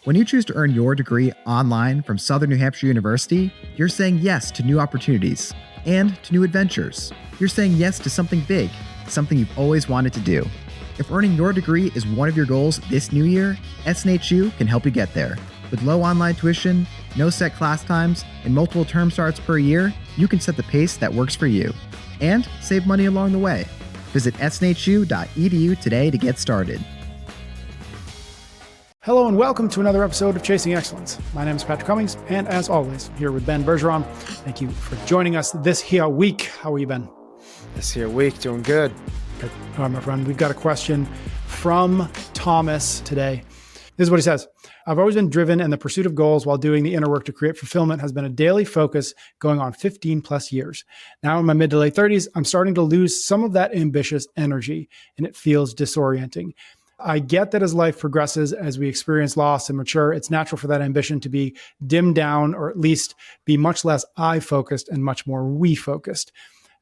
When you choose to earn your degree online from Southern New Hampshire University, you're saying yes to new opportunities and to new adventures. You're saying yes to something big, something you've always wanted to do. If earning your degree is one of your goals this new year, SNHU can help you get there. With low online tuition, no set class times, and multiple term starts per year, you can set the pace that works for you and save money along the way. Visit snhu.edu today to get started. Hello and welcome to another episode of Chasing Excellence. My name is Patrick Cummings, and as always, here with Ben Bergeron. Thank you for joining us this here week. How are you, Ben? This here week, doing good. Good. All right, my friend, we've got a question from Thomas today. This is what he says. I've always been driven, and the pursuit of goals while doing the inner work to create fulfillment has been a daily focus going on 15 plus years. Now in my mid to late 30s, I'm starting to lose some of that ambitious energy, and it feels disorienting. I get that as life progresses, as we experience loss and mature, it's natural for that ambition to be dimmed down, or at least be much less I-focused and much more we-focused.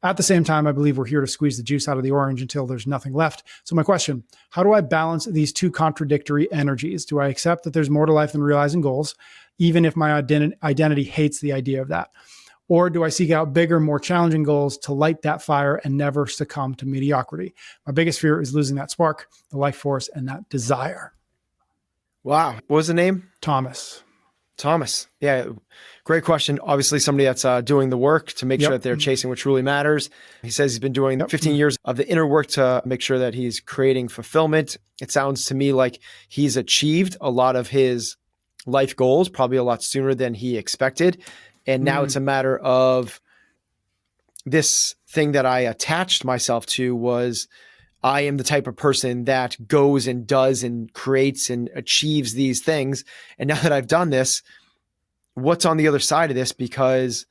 At the same time, I believe we're here to squeeze the juice out of the orange until there's nothing left. So my question, how do I balance these two contradictory energies? Do I accept that there's more to life than realizing goals, even if my identity hates the idea of that? Or do I seek out bigger, more challenging goals to light that fire and never succumb to mediocrity? My biggest fear is losing that spark, the life force, and that desire. Wow. What was the name? Thomas. Yeah. Great question. Obviously somebody that's doing the work to make sure that they're chasing what truly matters. He says he's been doing 15 years of the inner work to make sure that he's creating fulfillment. It sounds to me like he's achieved a lot of his life goals, probably a lot sooner than he expected. And now it's a matter of this thing that I attached myself to was I am the type of person that goes and does and creates and achieves these things. And now that I've done this, what's on the other side of this? Because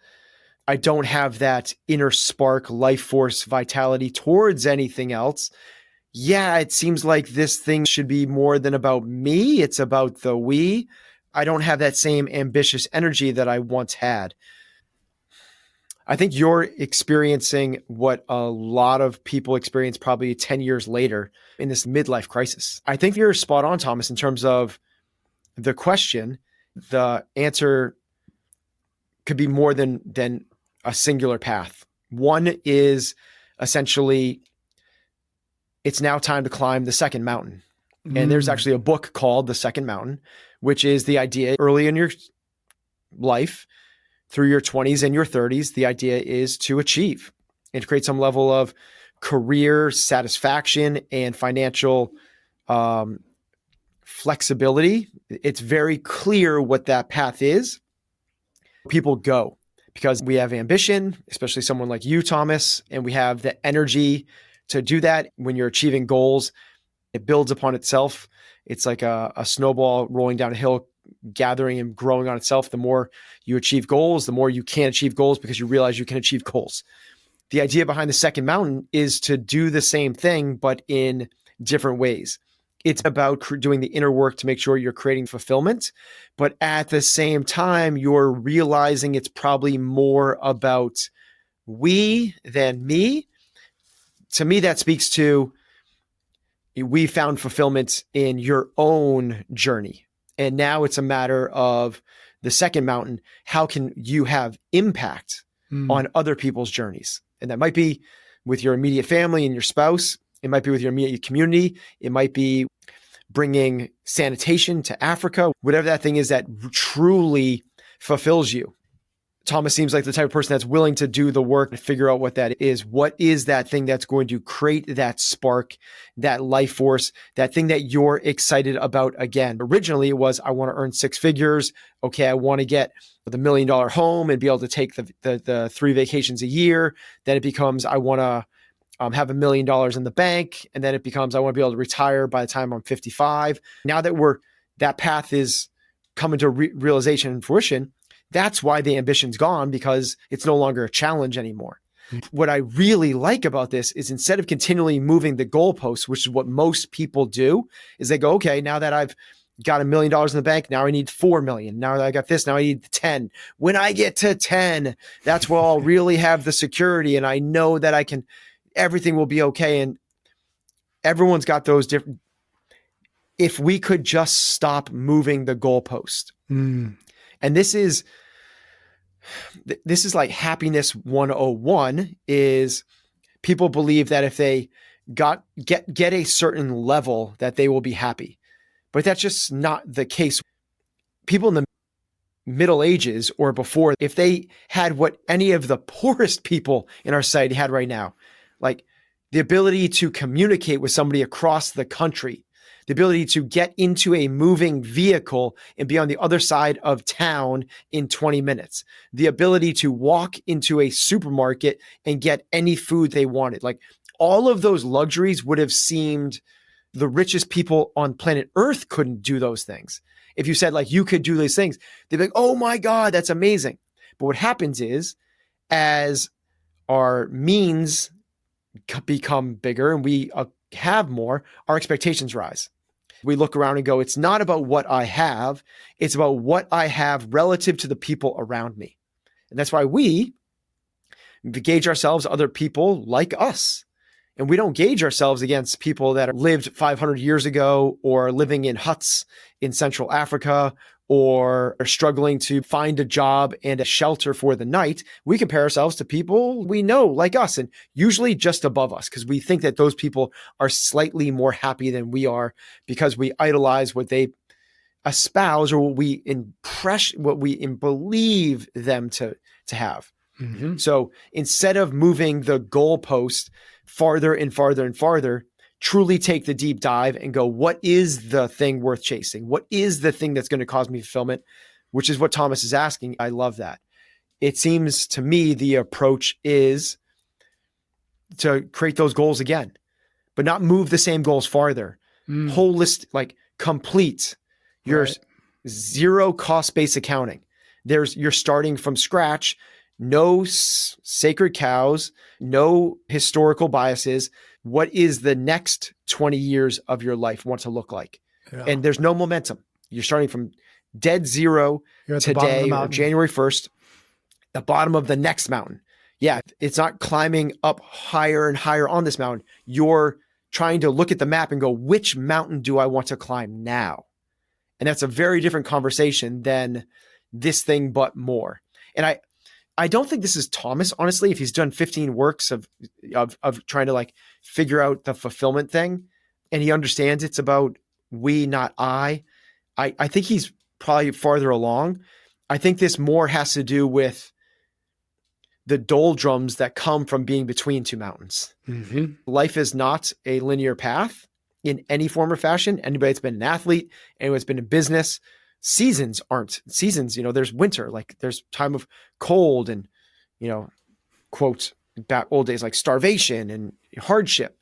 I don't have that inner spark, life force, vitality towards anything else. Yeah, it seems like this thing should be more than about me. It's about the we. I don't have that same ambitious energy that I once had. I think you're experiencing what a lot of people experience probably 10 years later in this midlife crisis. I think you're spot on, Thomas, in terms of the question. The answer could be more than a singular path. One is essentially, it's now time to climb the second mountain. And there's actually a book called The Second Mountain, which is the idea early in your life, through your 20s and your 30s, the idea is to achieve and to create some level of career satisfaction and financial flexibility. It's very clear what that path is. People go because we have ambition, especially someone like you, Thomas, and we have the energy to do that. When you're achieving goals, it builds upon itself. It's like a snowball rolling down a hill, gathering and growing on itself. The more you achieve goals, the more you can achieve goals because you realize you can achieve goals. The idea behind the second mountain is to do the same thing, but in different ways. It's about doing the inner work to make sure you're creating fulfillment, but at the same time, you're realizing it's probably more about we than me. To me, that speaks to we found fulfillment in your own journey. And now it's a matter of the second mountain. How can you have impact on other people's journeys? And that might be with your immediate family and your spouse. It might be with your immediate community. It might be bringing sanitation to Africa, whatever that thing is that truly fulfills you. Thomas seems like the type of person that's willing to do the work and figure out what that is. What is that thing that's going to create that spark, that life force, that thing that you're excited about again? Originally, it was, I want to earn six figures. Okay, I want to get the $1 million home and be able to take the 3 vacations a year. Then it becomes, I want to have $1 million in the bank. And then it becomes, I want to be able to retire by the time I'm 55. Now that that path is coming to realization and fruition, that's why the ambition's gone, because it's no longer a challenge anymore. What I really like about this is instead of continually moving the goalposts, which is what most people do, is they go, okay, now that I've got $1 million in the bank, now I need 4 million. Now that I got this, now I need 10. When I get to 10, that's where I'll really have the security. And I know that everything will be okay. And everyone's got those different, if we could just stop moving the goalpost. And this is like happiness 101 is people believe that if they get a certain level that they will be happy. But that's just not the case. People in the Middle Ages or before, if they had what any of the poorest people in our society had right now, like the ability to communicate with somebody across the country, the ability to get into a moving vehicle and be on the other side of town in 20 minutes, the ability to walk into a supermarket and get any food they wanted. Like all of those luxuries would have seemed the richest people on planet Earth couldn't do those things. If you said like you could do these things, they'd be like, oh my God, that's amazing. But what happens is as our means become bigger and we have more, our expectations rise. We look around and go, it's not about what I have, it's about what I have relative to the people around me. And that's why we gauge ourselves other people like us. And we don't gauge ourselves against people that lived 500 years ago or living in huts in Central Africa or are struggling to find a job and a shelter for the night. We compare ourselves to people we know like us and usually just above us because we think that those people are slightly more happy than we are because we idolize what they espouse or what we believe them to have. Mm-hmm. So instead of moving the goalpost farther and farther and farther, truly take the deep dive and go, what is the thing worth chasing? What is the thing that's going to cause me fulfillment? Which is what Thomas is asking. I love that. It seems to me the approach is to create those goals again, but not move the same goals farther. Holistic, like complete your zero cost-based accounting. You're starting from scratch. No sacred cows, no historical biases. What is the next 20 years of your life want to look like? Yeah. And there's no momentum. You're starting from dead zero today or January 1st, the bottom of the next mountain. Yeah, it's not climbing up higher and higher on this mountain. You're trying to look at the map and go, which mountain do I want to climb now? And that's a very different conversation than this thing, but more. And I don't think this is Thomas, honestly, if he's done 15 works of trying to like figure out the fulfillment thing and he understands it's about we, not I think he's probably farther along. I think this more has to do with the doldrums that come from being between two mountains. Mm-hmm. Life is not a linear path in any form or fashion. Anybody that's been an athlete, anybody that's been in business, seasons aren't seasons. There's winter, like there's time of cold and, quote, back old days, like starvation and hardship.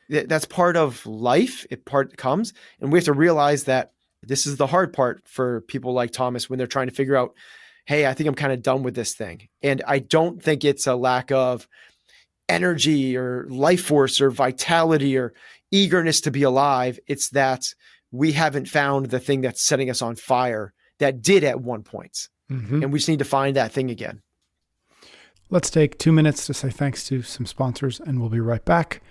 That's part of life. It comes. And we have to realize that this is the hard part for people like Thomas when they're trying to figure out, hey, I think I'm kind of done with this thing. And I don't think it's a lack of energy or life force or vitality or eagerness to be alive. It's that we haven't found the thing that's setting us on fire that did at one point. Mm-hmm. And we just need to find that thing again. Let's take 2 minutes to say thanks to some sponsors, and we'll be right back.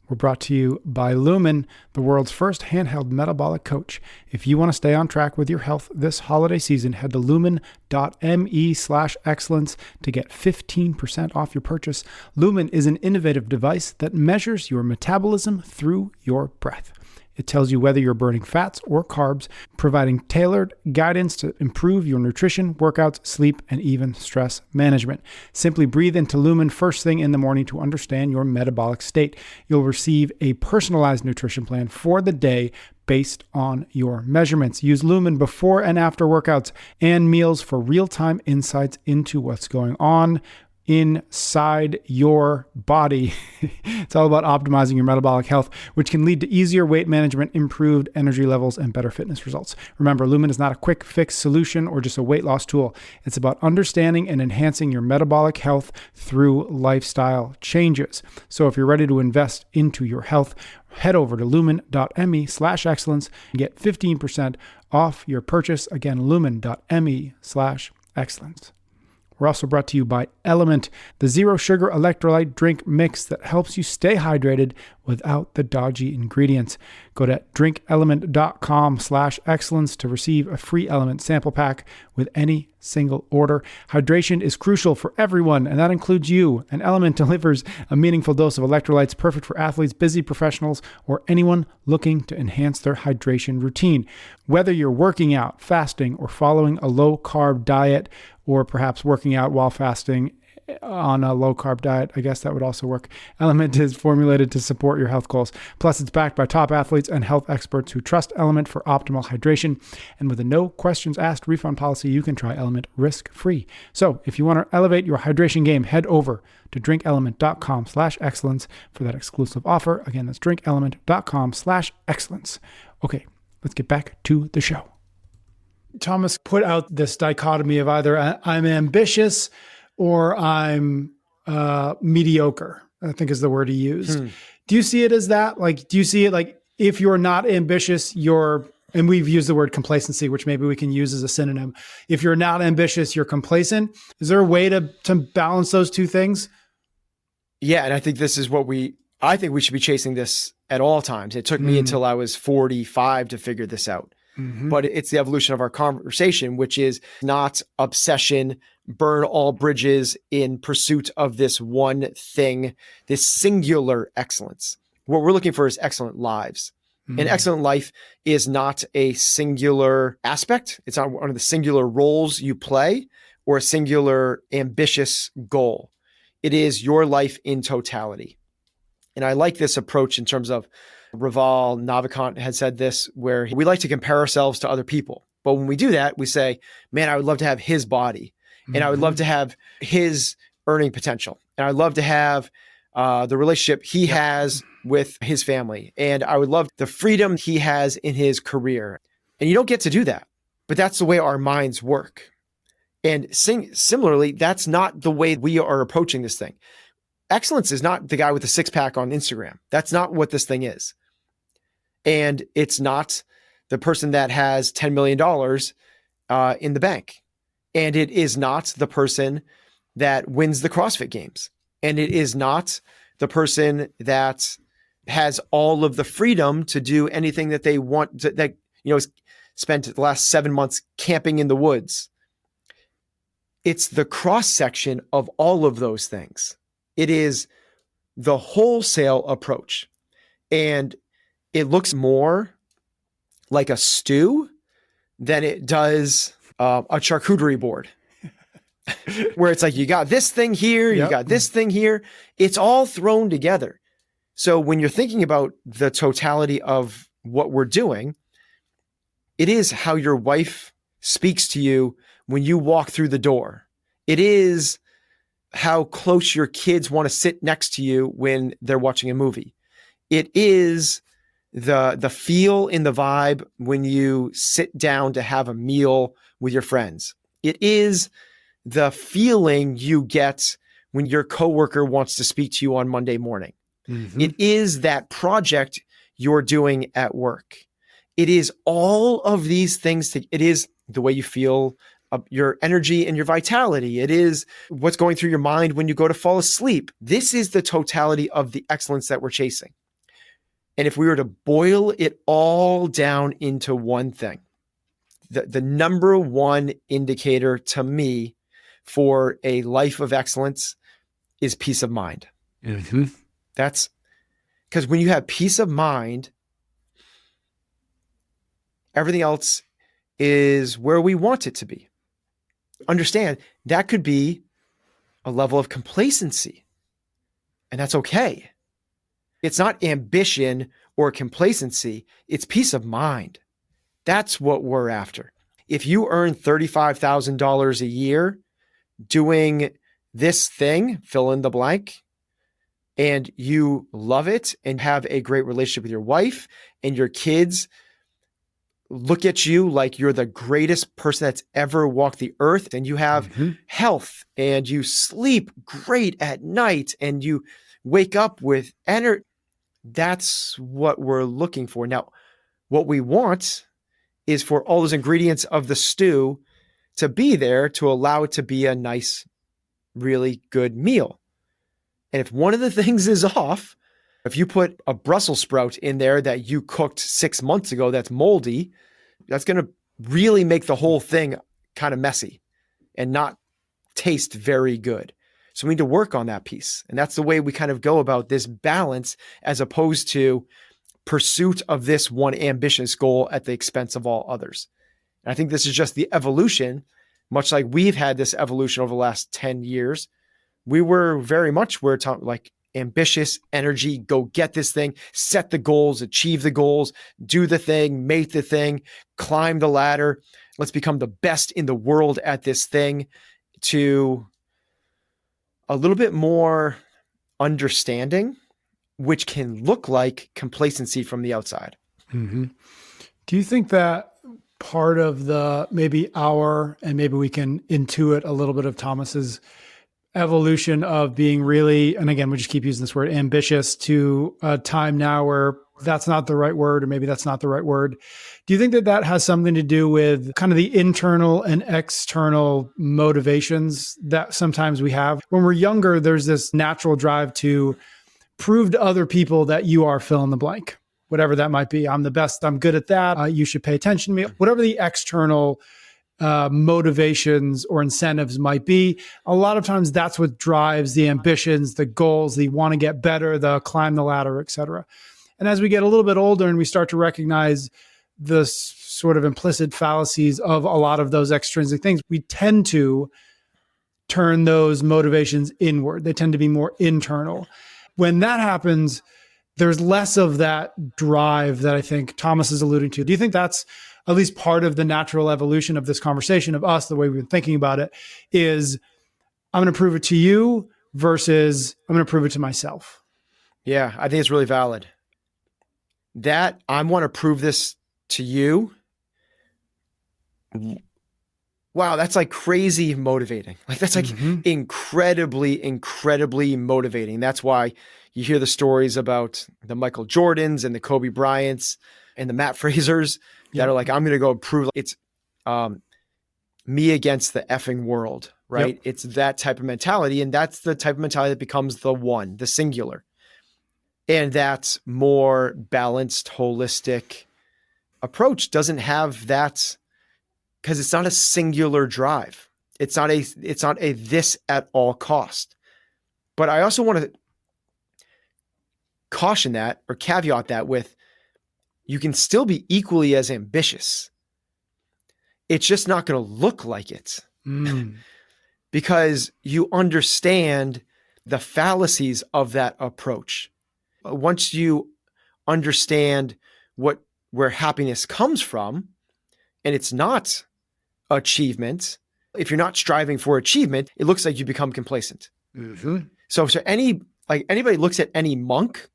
We're brought to you by Lumen, the world's first handheld metabolic coach. If you want to stay on track with your health this holiday season, head to lumen.me/excellence to get 15% off your purchase. Lumen is an innovative device that measures your metabolism through your breath. It tells you whether you're burning fats or carbs, providing tailored guidance to improve your nutrition, workouts, sleep, and even stress management. Simply breathe into Lumen first thing in the morning to understand your metabolic state. You'll receive a personalized nutrition plan for the day based on your measurements. Use Lumen before and after workouts and meals for real-time insights into what's going on inside your body. It's all about optimizing your metabolic health, which can lead to easier weight management, improved energy levels, and better fitness results. Remember, Lumen is not a quick fix solution or just a weight loss tool. It's about understanding and enhancing your metabolic health through lifestyle changes. So if you're ready to invest into your health, head over to lumen.me/excellence and get 15% off your purchase. Again, lumen.me/excellence. We're also brought to you by Element, the zero sugar electrolyte drink mix that helps you stay hydrated without the dodgy ingredients. Go to drinkelement.com/excellence to receive a free Element sample pack with any single order. Hydration is crucial for everyone, and that includes you. And Element delivers a meaningful dose of electrolytes perfect for athletes, busy professionals, or anyone looking to enhance their hydration routine. Whether you're working out, fasting, or following a low-carb diet, or perhaps working out while fasting on a low-carb diet, I guess that would also work. Element is formulated to support your health goals. Plus, it's backed by top athletes and health experts who trust Element for optimal hydration. And with a no questions asked refund policy, you can try Element risk-free. So if you want to elevate your hydration game, head over to drinkelement.com/excellence for that exclusive offer. Again, that's drinkelement.com/excellence. Okay, let's get back to the show. Thomas put out this dichotomy of either I'm ambitious or I'm mediocre, I think is the word he used. Do you see it as that? Like, do you see it like if you're not ambitious, and we've used the word complacency, which maybe we can use as a synonym. If you're not ambitious, you're complacent. Is there a way to balance those two things? Yeah. And I think this is I think we should be chasing this at all times. It took me until I was 45 to figure this out. But it's the evolution of our conversation, which is not obsession, burn all bridges in pursuit of this one thing, this singular excellence. What we're looking for is excellent lives. An excellent life is not a singular aspect. It's not one of the singular roles you play or a singular ambitious goal. It is your life in totality. And I like this approach in terms of Raval Navikant had said this, where we like to compare ourselves to other people. But when we do that, we say, man, I would love to have his body. And I would love to have his earning potential. And I'd love to have the relationship he has with his family. And I would love the freedom he has in his career. And you don't get to do that. But that's the way our minds work. And similarly, that's not the way we are approaching this thing. Excellence is not the guy with the six-pack on Instagram. That's not what this thing is. And it's not the person that has $10 million in the bank. And it is not the person that wins the CrossFit Games. And it is not the person that has all of the freedom to do anything that they want to, spent the last 7 months camping in the woods. It's the cross section of all of those things. It is the wholesale approach. And it looks more like a stew than it does a charcuterie board, where it's like, you got this thing here, you got this thing here. It's all thrown together. So when you're thinking about the totality of what we're doing, it is how your wife speaks to you when you walk through the door. It is how close your kids want to sit next to you when they're watching a movie. It is the feel in the vibe when you sit down to have a meal with your friends. It is the feeling you get when your coworker wants to speak to you on Monday morning. It is that project you're doing at work. It is all of these things. It is the way you feel, your energy and your vitality. It is what's going through your mind when you go to fall asleep. This is the totality of the excellence that we're chasing. And if we were to boil it all down into one thing, the number one indicator to me for a life of excellence is peace of mind. That's because when you have peace of mind, everything else is where we want it to be. Understand that could be a level of complacency, and that's okay. It's not ambition or complacency. It's peace of mind. That's what we're after. If you earn $35,000 a year doing this thing, fill in the blank, and you love it and have a great relationship with your wife and your kids look at you like you're the greatest person that's ever walked the earth, and you have health and you sleep great at night and you wake up with energy. That's what we're looking for. Now, what we want is for all those ingredients of the stew to be there to allow it to be a nice, really good meal. And if one of the things is off, If you put a Brussels sprout in there that you cooked 6 months ago that's moldy, that's going to really make the whole thing kind of messy and not taste very good. So we need to work on that piece. And that's the way we kind of go about this balance, as opposed to pursuit of this one ambitious goal at the expense of all others. And I think this is just the evolution, much like we've had this evolution over the last 10 years. We were very much, we're talking like ambitious energy, go get this thing, set the goals, achieve the goals, do the thing, make the thing, climb the ladder. Let's become the best in the world at this thing, to a little bit more understanding, which can look like complacency from the outside. Mm-hmm. Do you think that part of the maybe we can intuit a little bit of Thomas's evolution of being really, and again, we just keep using this word, ambitious, to a time now where that's not the right word, or maybe that's not the right word. Do you think that that has something to do with kind of the internal and external motivations that sometimes we have? When we're younger, there's this natural drive to prove to other people that you are fill in the blank, whatever that might be. I'm the best. I'm good at that. You should pay attention to me. Whatever the external motivations or incentives might be. A lot of times that's what drives the ambitions, the goals, the want to get better, the climb the ladder, et cetera. And as we get a little bit older and we start to recognize the sort of implicit fallacies of a lot of those extrinsic things, we tend to turn those motivations inward. They tend to be more internal. When that happens, there's less of that drive that I think Thomas is alluding to. Do you think that's at least part of the natural evolution of this conversation of us, the way we've been thinking about it, is I'm going to prove it to you versus I'm going to prove it to myself? Yeah, I think it's really valid. That I want to prove this to you. Wow, that's like crazy motivating. Like that's like incredibly, incredibly motivating. That's why you hear the stories about the Michael Jordans and the Kobe Bryants and the Matt Frasers that are like, I'm going to go prove it's me against the effing world, right? Yep. It's that type of mentality. And that's the type of mentality that becomes the one, the singular. And that more balanced, holistic approach doesn't have that, because it's not a singular drive. It's not a this at all cost. But I also want to caution that, or caveat that with, you can still be equally as ambitious. It's just not going to look like it because you understand the fallacies of that approach. Once you understand where happiness comes from, and it's not achievement. If you're not striving for achievement, it looks like you become complacent. Mm-hmm. So anybody looks at any monk,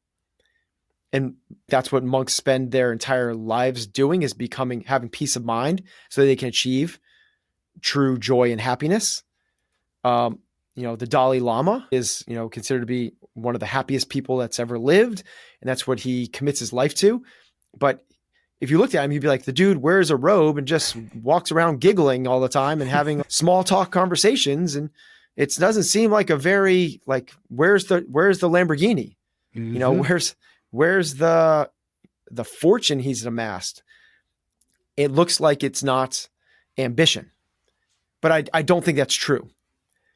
and that's what monks spend their entire lives doing, is having peace of mind so that they can achieve true joy and happiness. The Dalai Lama is, considered to be one of the happiest people that's ever lived. And that's what he commits his life to. But if you looked at him, you'd be like, the dude wears a robe and just walks around giggling all the time and having small talk conversations. And it doesn't seem like a very, like, where's the Lamborghini? Mm-hmm. Where's the fortune he's amassed? It looks like it's not ambition, but I don't think that's true.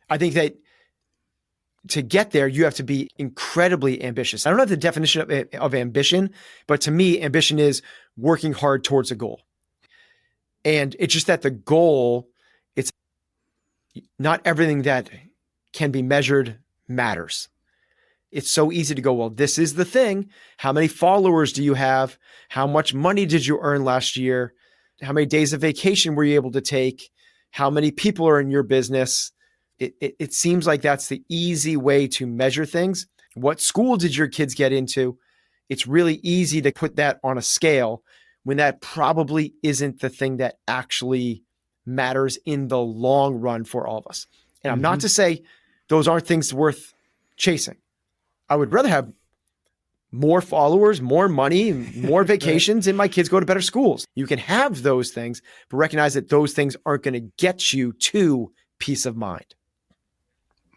I think that to get there, you have to be incredibly ambitious. I don't know the definition of ambition, but to me, ambition is working hard towards a goal. And it's just that the goal, it's not everything that can be measured matters. It's so easy to go, well, this is the thing. How many followers do you have? How much money did you earn last year? How many days of vacation were you able to take? How many people are in your business? It seems like that's the easy way to measure things. What school did your kids get into? It's really easy to put that on a scale when that probably isn't the thing that actually matters in the long run for all of us. And I'm not to say those aren't things worth chasing. I would rather have more followers, more money, more vacations, and my kids go to better schools. You can have those things, but recognize that those things aren't going to get you to peace of mind.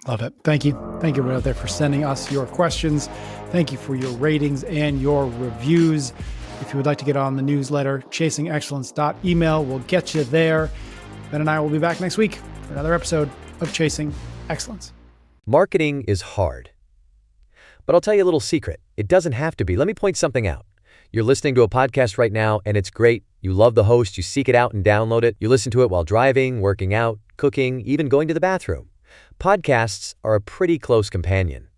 Love it. Thank you. Thank you everyone out there for sending us your questions. Thank you for your ratings and your reviews. If you would like to get on the newsletter, chasingexcellence.email will get you there. Ben and I will be back next week for another episode of Chasing Excellence. Marketing is hard. But I'll tell you a little secret. It doesn't have to be. Let me point something out. You're listening to a podcast right now, and it's great. You love the host. You seek it out and download it. You listen to it while driving, working out, cooking, even going to the bathroom. Podcasts are a pretty close companion.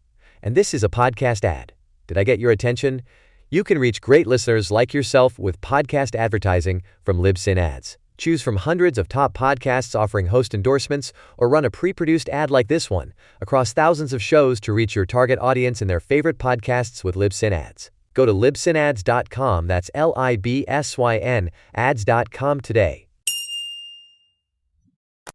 And this is a podcast ad. Did I get your attention? You can reach great listeners like yourself with podcast advertising from Libsyn Ads. Choose from hundreds of top podcasts offering host endorsements, or run a pre-produced ad like this one across thousands of shows to reach your target audience and their favorite podcasts with Libsyn Ads. Go to libsynads.com, that's Libsyn, ads.com today.